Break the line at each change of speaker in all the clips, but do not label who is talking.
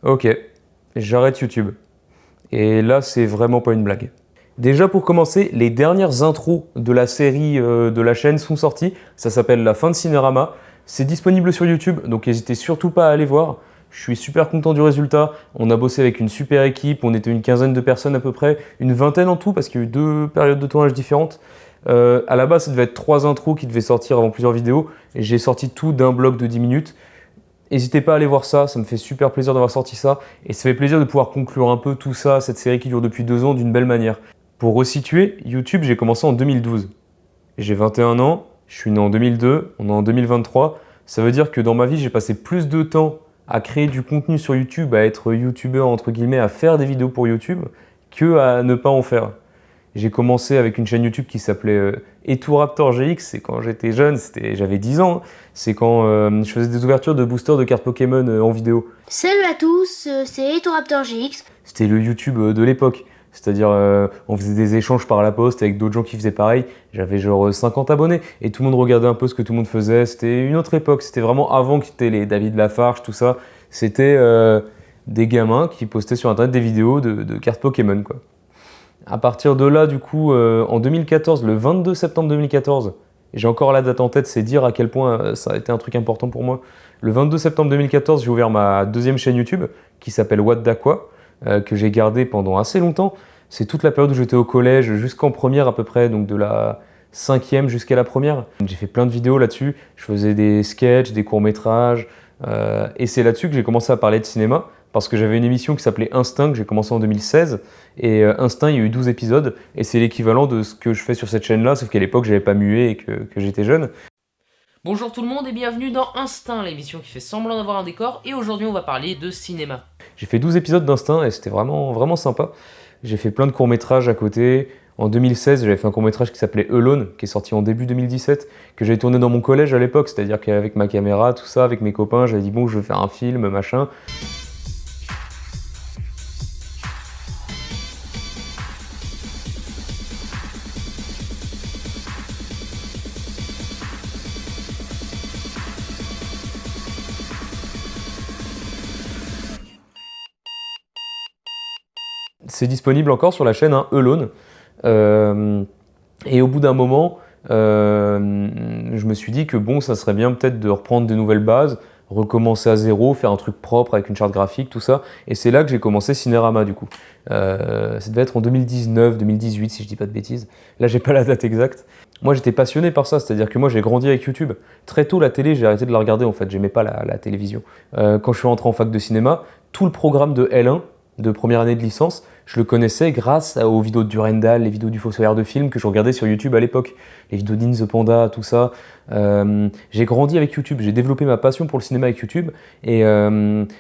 Ok, j'arrête YouTube. Et là, c'est vraiment pas une blague. Déjà pour commencer, les dernières intros de la série de la chaîne sont sorties. Ça s'appelle La fin de Cinérama. C'est disponible sur YouTube, donc n'hésitez surtout pas à aller voir. Je suis super content du résultat. On a bossé avec une super équipe. On était une quinzaine de personnes à peu près, une vingtaine en tout parce qu'il y a eu 2 périodes de tournage différentes. À la base, ça devait être 3 intros qui devaient sortir avant plusieurs vidéos. Et j'ai sorti tout d'un bloc de 10 minutes. N'hésitez pas à aller voir ça, ça me fait super plaisir d'avoir sorti ça. Et ça fait plaisir de pouvoir conclure un peu tout ça, cette série qui dure depuis 2 ans, d'une belle manière. Pour resituer, YouTube, j'ai commencé en 2012. J'ai 21 ans, je suis né en 2002, on est en 2023. Ça veut dire que dans ma vie, j'ai passé plus de temps à créer du contenu sur YouTube, à être youtubeur entre guillemets, à faire des vidéos pour YouTube, que à ne pas en faire. J'ai commencé avec une chaîne YouTube qui s'appelait Etoraptor GX, c'est quand j'étais jeune, j'avais 10 ans. C'est quand je faisais des ouvertures de boosters de cartes Pokémon en vidéo.
Salut à tous, c'est Etoraptor GX.
C'était le YouTube de l'époque. C'est-à-dire, on faisait des échanges par la poste avec d'autres gens qui faisaient pareil. J'avais genre 50 abonnés et tout le monde regardait un peu ce que tout le monde faisait. C'était une autre époque. C'était vraiment avant que c'était les David Lafarge, tout ça. C'était des gamins qui postaient sur Internet des vidéos de cartes Pokémon, quoi. À partir de là, du coup, en 2014, le 22 septembre 2014, j'ai encore la date en tête, c'est dire à quel point ça a été un truc important pour moi. Le 22 septembre 2014, j'ai ouvert ma deuxième chaîne YouTube qui s'appelle What Da Quoi, que j'ai gardée pendant assez longtemps. C'est toute la période où j'étais au collège, jusqu'en première à peu près, donc de la 5e jusqu'à la première. J'ai fait plein de vidéos là-dessus, je faisais des sketchs, des courts-métrages, et c'est là-dessus que j'ai commencé à parler de cinéma. Parce que j'avais une émission qui s'appelait Instinct, que j'ai commencé en 2016. Et Instinct, il y a eu 12 épisodes. Et c'est l'équivalent de ce que je fais sur cette chaîne-là, sauf qu'à l'époque, j'avais pas mué et que j'étais jeune.
Bonjour tout le monde et bienvenue dans Instinct, l'émission qui fait semblant d'avoir un décor. Et aujourd'hui, on va parler de cinéma.
J'ai fait 12 épisodes d'Instinct et c'était vraiment, vraiment sympa. J'ai fait plein de courts-métrages à côté. En 2016, j'avais fait un court-métrage qui s'appelait Alone, qui est sorti en début 2017, que j'avais tourné dans mon collège à l'époque. C'est-à-dire qu'avec ma caméra, tout ça, avec mes copains, j'avais dit bon, je veux faire un film, machin. C'est disponible encore sur la chaîne Alone. Et au bout d'un moment, je me suis dit que bon, ça serait bien peut-être de reprendre de nouvelles bases, recommencer à zéro, faire un truc propre avec une charte graphique, tout ça. Et c'est là que j'ai commencé Cinérama du coup. Ça devait être en 2019, 2018 si je dis pas de bêtises. Là, j'ai pas la date exacte. Moi, j'étais passionné par ça, c'est-à-dire que moi, j'ai grandi avec YouTube. Très tôt, la télé, j'ai arrêté de la regarder en fait. J'aimais pas la télévision. Quand je suis rentré en fac de cinéma, tout le programme de L1, de première année de licence, je le connaissais grâce aux vidéos de Durandal, les vidéos du Fossoyeur de film que je regardais sur YouTube à l'époque, les vidéos d'In the Panda, tout ça. J'ai grandi avec YouTube, j'ai développé ma passion pour le cinéma avec YouTube et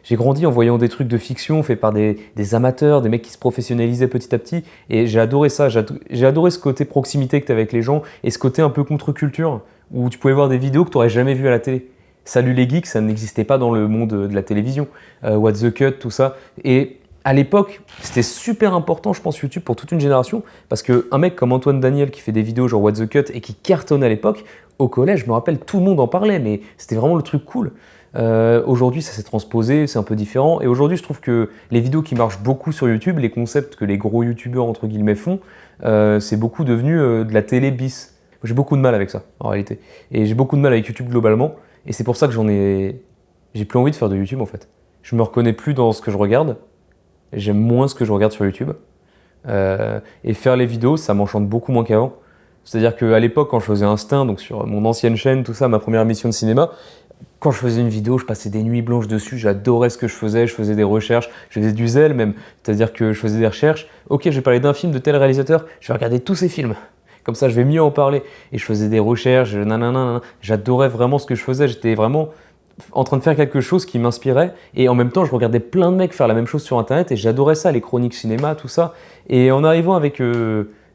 j'ai grandi en voyant des trucs de fiction faits par des amateurs, des mecs qui se professionnalisaient petit à petit et j'ai adoré ça, j'ai adoré ce côté proximité que tu as avec les gens et ce côté un peu contre-culture où tu pouvais voir des vidéos que tu n'aurais jamais vues à la télé. Salut les geeks, ça n'existait pas dans le monde de la télévision. What the Cut, tout ça. Et à l'époque, c'était super important, je pense, YouTube pour toute une génération, parce qu'un mec comme Antoine Daniel qui fait des vidéos genre What the Cut et qui cartonne à l'époque, au collège, je me rappelle, tout le monde en parlait, mais c'était vraiment le truc cool. Aujourd'hui, ça s'est transposé, c'est un peu différent, et aujourd'hui, je trouve que les vidéos qui marchent beaucoup sur YouTube, les concepts que les gros YouTubeurs, entre guillemets, font, c'est beaucoup devenu de la télé bis. J'ai beaucoup de mal avec ça, en réalité. Et j'ai beaucoup de mal avec YouTube globalement, et c'est pour ça que j'ai plus envie de faire de YouTube, en fait. Je me reconnais plus dans ce que je regarde. J'aime moins ce que je regarde sur YouTube. Et faire les vidéos, ça m'enchante beaucoup moins qu'avant. C'est-à-dire qu'à l'époque, quand je faisais Instinct, donc sur mon ancienne chaîne, tout ça, ma première émission de cinéma, quand je faisais une vidéo, je passais des nuits blanches dessus, j'adorais ce que je faisais des recherches, je faisais du zèle même. C'est-à-dire que je faisais des recherches. Ok, je vais parler d'un film de tel réalisateur, je vais regarder tous ces films. Comme ça, je vais mieux en parler. Et je faisais des recherches, nanana. J'adorais vraiment ce que je faisais. J'étais vraiment en train de faire quelque chose qui m'inspirait et en même temps je regardais plein de mecs faire la même chose sur internet et j'adorais ça, les chroniques cinéma, tout ça. Et en arrivant avec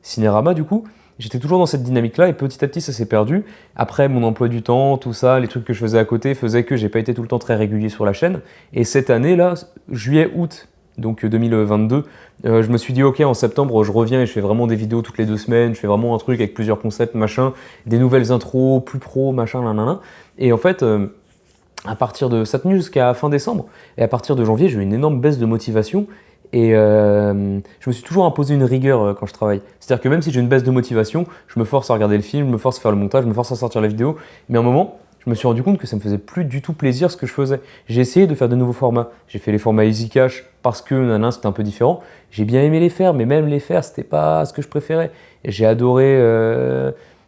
Cinérama du coup, j'étais toujours dans cette dynamique là et petit à petit ça s'est perdu. Après mon emploi du temps, tout ça, les trucs que je faisais à côté faisaient que j'ai pas été tout le temps très régulier sur la chaîne. Et cette année là, juillet-août, donc 2022, je me suis dit ok, en septembre je reviens et je fais vraiment des vidéos toutes les 2 semaines, je fais vraiment un truc avec plusieurs concepts, machin, des nouvelles intros, plus pro, machin, nanana. Et en fait, Ça a tenu jusqu'à fin décembre. Et à partir de janvier, j'ai eu une énorme baisse de motivation. Et je me suis toujours imposé une rigueur quand je travaille. C'est-à-dire que même si j'ai une baisse de motivation, je me force à regarder le film, je me force à faire le montage, je me force à sortir la vidéo. Mais à un moment, je me suis rendu compte que ça me faisait plus du tout plaisir ce que je faisais. J'ai essayé de faire de nouveaux formats. J'ai fait les formats Easy Cash parce que c'était un peu différent. J'ai bien aimé les faire, mais même les faire, c'était pas ce que je préférais. Et j'ai adoré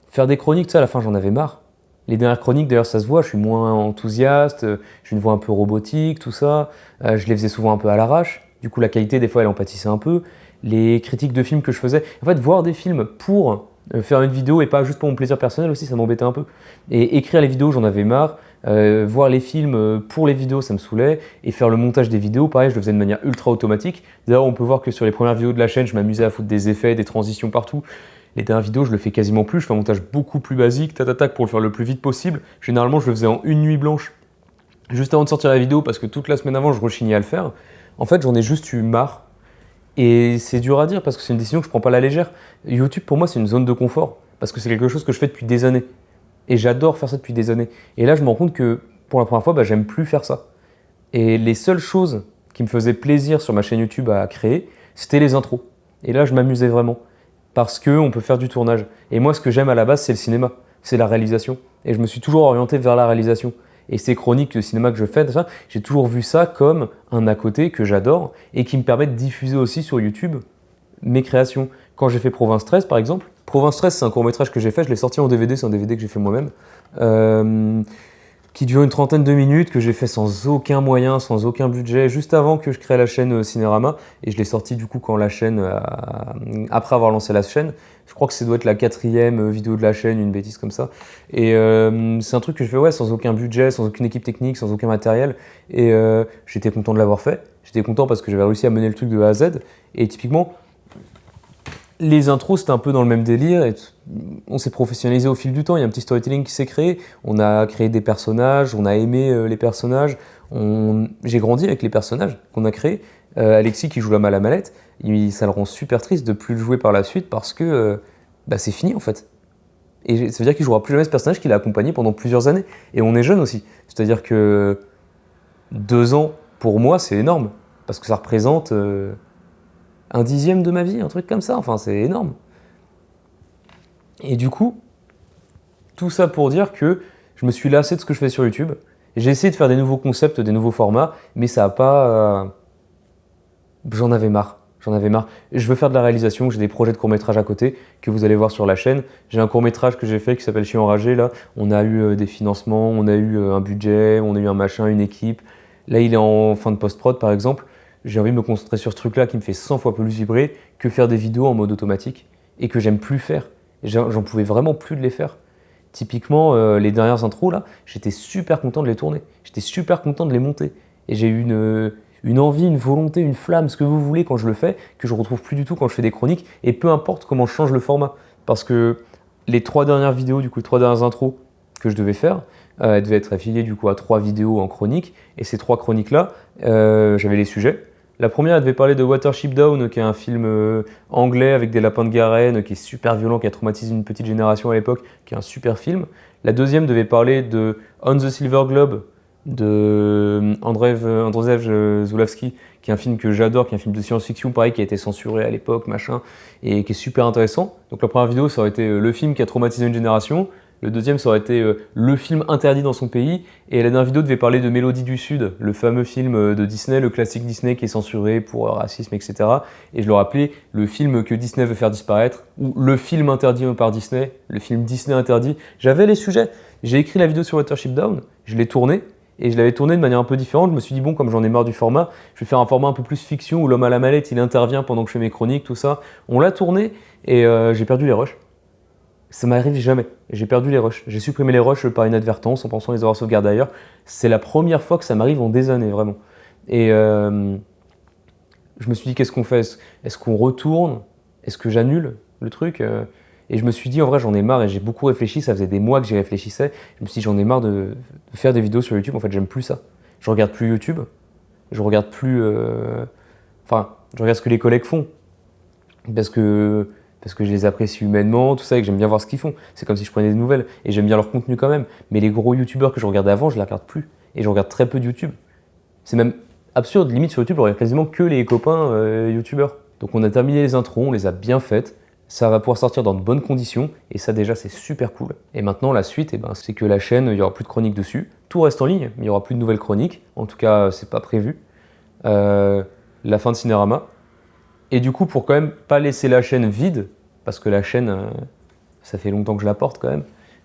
faire des chroniques, ça, à la fin, j'en avais marre. Les dernières chroniques, d'ailleurs, ça se voit, je suis moins enthousiaste, j'ai une voix un peu robotique, tout ça. Je les faisais souvent un peu à l'arrache. Du coup, la qualité, des fois, elle en pâtissait un peu. Les critiques de films que je faisais, en fait, voir des films pour faire une vidéo et pas juste pour mon plaisir personnel aussi, ça m'embêtait un peu. Et écrire les vidéos, j'en avais marre. Voir les films pour les vidéos, ça me saoulait. Et faire le montage des vidéos, pareil, je le faisais de manière ultra automatique. D'ailleurs, on peut voir que sur les premières vidéos de la chaîne, je m'amusais à foutre des effets, des transitions partout. Les dernières vidéos, je le fais quasiment plus. Je fais un montage beaucoup plus basique, tac, pour le faire le plus vite possible. Généralement, je le faisais en une nuit blanche, juste avant de sortir la vidéo, parce que toute la semaine avant, je rechignais à le faire. En fait, j'en ai juste eu marre. Et c'est dur à dire parce que c'est une décision que je prends pas à la légère. YouTube, pour moi, c'est une zone de confort parce que c'est quelque chose que je fais depuis des années. Et j'adore faire ça depuis des années. Et là, je me rends compte que pour la première fois, j'aime plus faire ça. Et les seules choses qui me faisaient plaisir sur ma chaîne YouTube à créer, c'était les intros. Et là, je m'amusais vraiment parce qu'on peut faire du tournage. Et moi, ce que j'aime à la base, c'est le cinéma, c'est la réalisation. Et je me suis toujours orienté vers la réalisation. Et ces chroniques de cinéma que je fais, j'ai toujours vu ça comme un à côté que j'adore et qui me permet de diffuser aussi sur YouTube mes créations. Quand j'ai fait Province 13 par exemple, Province 13 c'est un court-métrage que j'ai fait, je l'ai sorti en DVD, c'est un DVD que j'ai fait moi-même, qui dure une trentaine de minutes, que j'ai fait sans aucun moyen, sans aucun budget, juste avant que je crée la chaîne Cinérama. Et je l'ai sorti du coup quand la chaîne, après avoir lancé la chaîne. Je crois que ça doit être la 4e vidéo de la chaîne, une bêtise comme ça. Et c'est un truc que je fais sans aucun budget, sans aucune équipe technique, sans aucun matériel. Et j'étais content de l'avoir fait. J'étais content parce que j'avais réussi à mener le truc de A à Z. Et typiquement, les intros, c'était un peu dans le même délire. Et on s'est professionnalisé au fil du temps. Il y a un petit storytelling qui s'est créé. On a créé des personnages, on a aimé les personnages. J'ai grandi avec les personnages qu'on a créés. Alexis qui joue l'homme à la mallette, ça le rend super triste de plus le jouer par la suite parce que c'est fini en fait. Et ça veut dire qu'il jouera plus jamais ce personnage qu'il a accompagné pendant plusieurs années. Et on est jeune aussi. C'est-à-dire que 2 ans, pour moi, c'est énorme. Parce que ça représente un dixième de ma vie, un truc comme ça. Enfin, c'est énorme. Et du coup, tout ça pour dire que je me suis lassé de ce que je fais sur YouTube. J'ai essayé de faire des nouveaux concepts, des nouveaux formats, mais ça n'a pas... J'en avais marre. Je veux faire de la réalisation, j'ai des projets de court-métrage à côté que vous allez voir sur la chaîne. J'ai un court-métrage que j'ai fait qui s'appelle Chien enragé. Là, on a eu des financements, on a eu un budget, on a eu un machin, une équipe. Là, il est en fin de post-prod, par exemple. J'ai envie de me concentrer sur ce truc-là qui me fait 100 fois plus vibrer que faire des vidéos en mode automatique et que j'aime plus faire. J'en pouvais vraiment plus de les faire. Typiquement, les dernières intros, là, j'étais super content de les tourner. J'étais super content de les monter. Et j'ai eu une envie, une volonté, une flamme, ce que vous voulez quand je le fais, que je retrouve plus du tout quand je fais des chroniques, et peu importe comment je change le format. Parce que les 3 dernières vidéos, du coup, les 3 dernières intros que je devais faire, elles devaient être affiliées du coup à 3 vidéos en chronique, et ces 3 chroniques-là, j'avais les sujets. La première, elle devait parler de Watership Down, qui est un film anglais avec des lapins de Garenne, qui est super violent, qui a traumatisé une petite génération à l'époque, qui est un super film. La deuxième devait parler de On the Silver Globe, de Andrzej Zulawski, qui est un film que j'adore, qui est un film de science-fiction, pareil, qui a été censuré à l'époque, machin, et qui est super intéressant. Donc la première vidéo, ça aurait été le film qui a traumatisé une génération. Le deuxième, ça aurait été le film interdit dans son pays. Et la dernière vidéo devait parler de Mélodie du Sud, le fameux film de Disney, le classique Disney qui est censuré pour racisme, etc. Et je leur appelais le film que Disney veut faire disparaître, ou le film interdit par Disney, le film Disney interdit. J'avais les sujets. J'ai écrit la vidéo sur Watership Down, je l'ai tournée. Et je l'avais tourné de manière un peu différente. Je me suis dit, bon, comme j'en ai marre du format, je vais faire un format un peu plus fiction où l'homme à la mallette, il intervient pendant que je fais mes chroniques, tout ça. On l'a tourné et j'ai perdu les rushs. Ça m'arrive jamais. J'ai perdu les rushs. J'ai supprimé les rushs par inadvertance en pensant les avoir sauvegardés ailleurs. C'est la première fois que ça m'arrive en des années, vraiment. Et je me suis dit, qu'est-ce qu'on fait ? Est-ce qu'on retourne ? Est-ce que j'annule le truc ? Et je me suis dit, en vrai, j'en ai marre et j'ai beaucoup réfléchi. Ça faisait des mois que j'y réfléchissais. Je me suis dit, j'en ai marre de faire des vidéos sur YouTube. En fait, j'aime plus ça. Je regarde plus YouTube. Je regarde plus. Je regarde ce que les collègues font. Parce que je les apprécie humainement, tout ça, et que j'aime bien voir ce qu'ils font. C'est comme si je prenais des nouvelles. Et j'aime bien leur contenu quand même. Mais les gros YouTubeurs que je regardais avant, je les regarde plus. et je regarde très peu de YouTube. C'est même absurde, limite sur YouTube, je regarde quasiment que les copains YouTubeurs. Donc on a terminé les intros, on les a bien faites, ça va pouvoir sortir dans de bonnes conditions, et ça déjà c'est super cool. Et maintenant la suite, c'est que la chaîne, il n'y aura plus de chroniques dessus, tout reste en ligne, mais il n'y aura plus de nouvelles chroniques, en tout cas c'est pas prévu. La fin de Cinérama. Et du coup, pour quand même pas laisser la chaîne vide, parce que la chaîne, ça fait longtemps que je la porte quand même,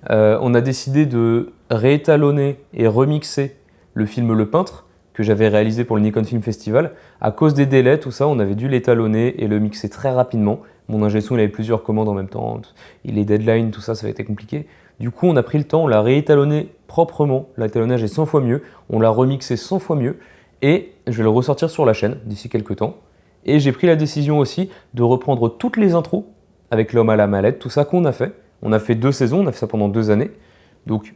on a décidé de réétalonner et remixer le film Le Peintre, que j'avais réalisé pour le Nikon Film Festival. À cause des délais, tout ça, on avait dû l'étalonner et le mixer très rapidement. Mon ingé son, il avait plusieurs commandes en même temps, les deadlines, tout ça, ça avait été compliqué. Du coup, on a pris le temps, on l'a réétalonné proprement, l'étalonnage est 100 fois mieux, on l'a remixé 100 fois mieux, et je vais le ressortir sur la chaîne d'ici quelques temps. Et j'ai pris la décision aussi de reprendre toutes les intros avec L'Homme à la mallette, tout ça qu'on a fait. On a fait 2 saisons, on a fait ça pendant 2 années. Donc,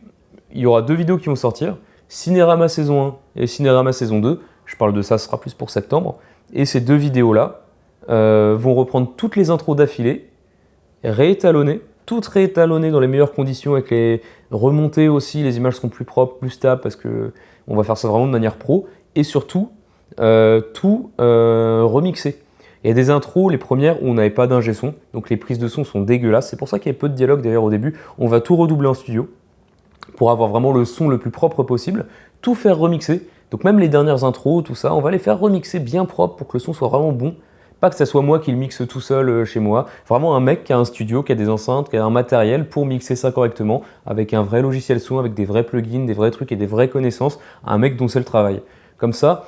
il y aura 2 vidéos qui vont sortir. Cinérama saison 1 et Cinérama saison 2, je parle de ça, ce sera plus pour septembre. Et ces 2 vidéos-là vont reprendre toutes les intros d'affilée, réétalonnées, toutes réétalonnées dans les meilleures conditions, avec les remontées aussi, les images seront plus propres, plus stables, parce qu'on va faire ça vraiment de manière pro. Et surtout, tout remixé. Il y a des intros, les premières, où on n'avait pas d'ingé son, donc les prises de son sont dégueulasses. C'est pour ça qu'il y a peu de dialogue d'ailleurs au début. On va tout redoubler en studio, pour avoir vraiment le son le plus propre possible, tout faire remixer. Donc même les dernières intros, tout ça, on va les faire remixer bien propre pour que le son soit vraiment bon. Pas que ça soit moi qui le mixe tout seul chez moi. Vraiment un mec qui a un studio, qui a des enceintes, qui a un matériel pour mixer ça correctement, avec un vrai logiciel son, avec des vrais plugins, des vrais trucs et des vraies connaissances. Un mec dont c'est le travail. Comme ça,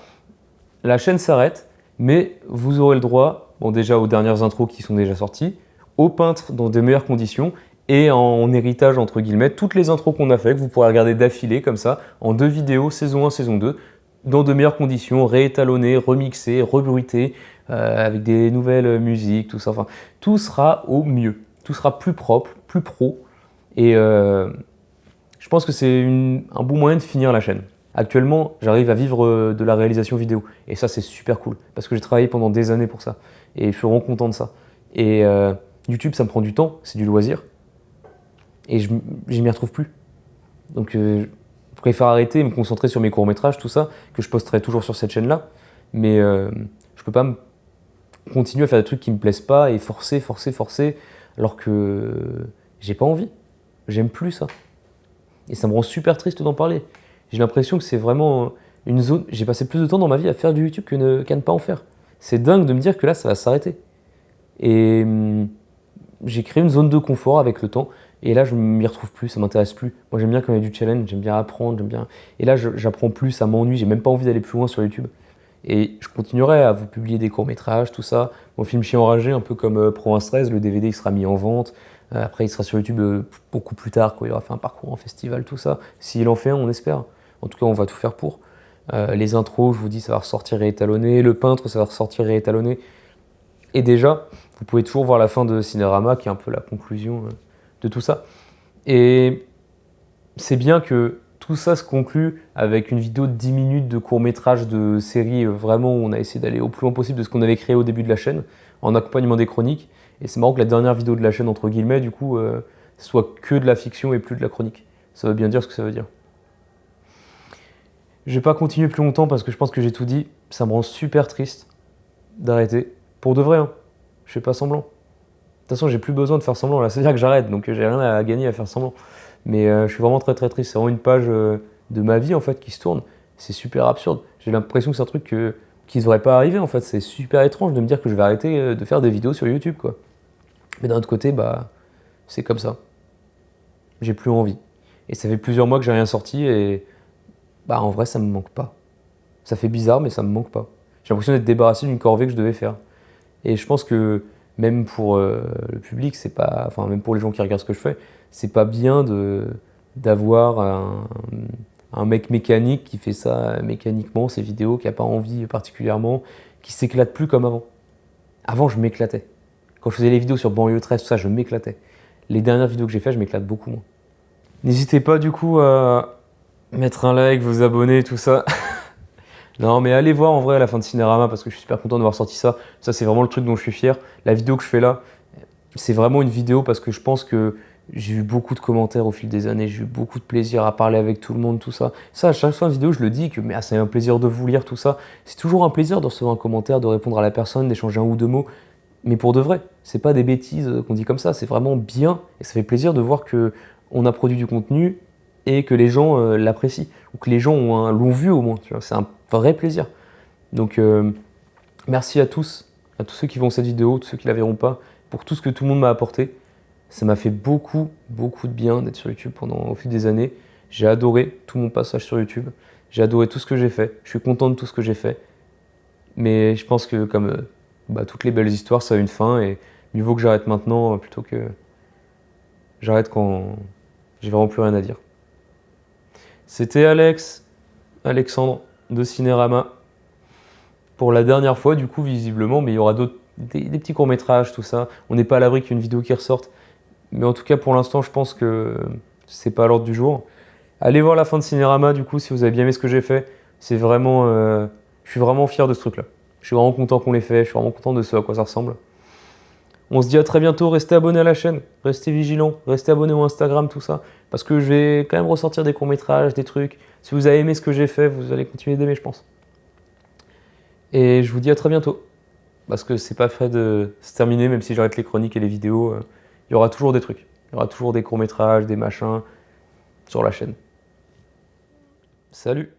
la chaîne s'arrête, mais vous aurez le droit, bon déjà aux dernières intros qui sont déjà sorties, au peintre dans des meilleures conditions, et en héritage entre guillemets, toutes les intros qu'on a fait, que vous pourrez regarder d'affilée comme ça, en 2 vidéos, saison 1, saison 2, dans de meilleures conditions, réétalonnées, remixées, rebruitées, avec des nouvelles musiques, tout ça. Enfin, tout sera au mieux, tout sera plus propre, plus pro, et je pense que c'est un bon moyen de finir la chaîne. Actuellement, j'arrive à vivre de la réalisation vidéo, et ça c'est super cool, parce que j'ai travaillé pendant des années pour ça, et je suis vraiment content de ça. Et YouTube, ça me prend du temps, c'est du loisir, et je m'y retrouve plus. Donc je préfère arrêter et me concentrer sur mes courts-métrages, tout ça, que je posterai toujours sur cette chaîne-là, mais je peux pas continuer à faire des trucs qui me plaisent pas et forcer, alors que j'ai pas envie, j'aime plus ça. Et ça me rend super triste d'en parler. J'ai l'impression que c'est vraiment une zone... J'ai passé plus de temps dans ma vie à faire du YouTube qu'à ne pas en faire. C'est dingue de me dire que là, ça va s'arrêter. Et j'ai créé une zone de confort avec le temps. Et là, je m'y retrouve plus, ça m'intéresse plus. Moi, j'aime bien quand il y a du challenge, j'aime bien apprendre, j'aime bien... Et là, j'apprends plus, ça m'ennuie, j'ai même pas envie d'aller plus loin sur YouTube. Et je continuerai à vous publier des courts-métrages, tout ça. Mon film Chien enragé, un peu comme Province 13, le DVD, il sera mis en vente. Après, il sera sur YouTube beaucoup plus tard, quand il aura fait un parcours en festival, tout ça. S'il en fait un, on espère. En tout cas, on va tout faire pour. Les intros, je vous dis, ça va ressortir réétalonné. Le peintre, ça va ressortir réétalonné. Et déjà, vous pouvez toujours voir la fin de Cinérama, qui est un peu la conclusion de tout ça. Et c'est bien que tout ça se conclut avec une vidéo de 10 minutes de court-métrage de série. Vraiment, on a essayé d'aller au plus loin possible de ce qu'on avait créé au début de la chaîne, en accompagnement des chroniques. Et c'est marrant que la dernière vidéo de la chaîne, entre guillemets, du coup, soit que de la fiction et plus de la chronique. Ça veut bien dire ce que ça veut dire. Je vais pas continuer plus longtemps parce que je pense que j'ai tout dit. Ça me rend super triste d'arrêter. Pour de vrai, hein. Je fais pas semblant. De toute façon, j'ai plus besoin de faire semblant. Là, c'est-à-dire que j'arrête, donc j'ai rien à gagner à faire semblant. Mais je suis vraiment très très triste. C'est vraiment une page de ma vie en fait qui se tourne. C'est super absurde. J'ai l'impression que c'est un truc qui ne devrait pas arriver en fait. C'est super étrange de me dire que je vais arrêter de faire des vidéos sur YouTube quoi. Mais d'un autre côté, bah, c'est comme ça. J'ai plus envie. Et ça fait plusieurs mois que j'ai rien sorti et bah, en vrai, ça me manque pas. Ça fait bizarre, mais ça me manque pas. J'ai l'impression d'être débarrassé d'une corvée que je devais faire. Et je pense que même pour le public, c'est pas, enfin même pour les gens qui regardent ce que je fais, c'est pas bien d'avoir un mec mécanique qui fait ça mécaniquement, ces vidéos, qui a pas envie particulièrement, qui s'éclate plus comme avant. Avant, je m'éclatais. Quand je faisais les vidéos sur Banlieue 13, tout ça, je m'éclatais. Les dernières vidéos que j'ai faites, je m'éclate beaucoup moins. N'hésitez pas du coup à mettre un like, vous abonner, tout ça. Non, mais allez voir en vrai à la fin de Cinérama parce que je suis super content d'avoir sorti ça. Ça, c'est vraiment le truc dont je suis fier. La vidéo que je fais là, c'est vraiment une vidéo parce que je pense que J'ai eu beaucoup de commentaires au fil des années, j'ai eu beaucoup de plaisir à parler avec tout le monde, tout ça. Ça, à chaque fin de vidéo, je le dis, que c'est un plaisir de vous lire, tout ça. C'est toujours un plaisir de recevoir un commentaire, de répondre à la personne, d'échanger un ou deux mots. Mais pour de vrai, c'est pas des bêtises qu'on dit comme ça, c'est vraiment bien. Et ça fait plaisir de voir que on a produit du contenu et que les gens l'apprécient. Ou que les gens l'ont vu au moins, tu vois. C'est un vrai plaisir. Donc, merci à tous ceux qui vont cette vidéo, tous ceux qui la verront pas, pour tout ce que tout le monde m'a apporté. Ça m'a fait beaucoup, beaucoup de bien d'être sur YouTube au fil des années. J'ai adoré tout mon passage sur YouTube. J'ai adoré tout ce que j'ai fait. Je suis content de tout ce que j'ai fait. Mais je pense que comme toutes les belles histoires, ça a une fin et mieux vaut que j'arrête maintenant plutôt que j'arrête quand j'ai vraiment plus rien à dire. C'était Alexandre de Cinérama. Pour la dernière fois, du coup, visiblement, mais il y aura des petits courts-métrages, tout ça. On n'est pas à l'abri qu'une vidéo qui ressorte. Mais en tout cas, pour l'instant, je pense que c'est pas à l'ordre du jour. Allez voir la fin de Cinérama, du coup, si vous avez bien aimé ce que j'ai fait. C'est vraiment... je suis vraiment fier de ce truc-là. Je suis vraiment content qu'on l'ait fait, je suis vraiment content de ce à quoi ça ressemble. On se dit à très bientôt, restez abonnés à la chaîne, restez vigilants, restez abonnés au Instagram, tout ça. Parce que je vais quand même ressortir des courts-métrages, des trucs. Si vous avez aimé ce que j'ai fait, vous allez continuer d'aimer, je pense. Et je vous dis à très bientôt. Parce que c'est pas fait de se terminer, même si j'arrête les chroniques et les vidéos. Il y aura toujours des trucs. Il y aura toujours des courts-métrages, des machins sur la chaîne. Salut!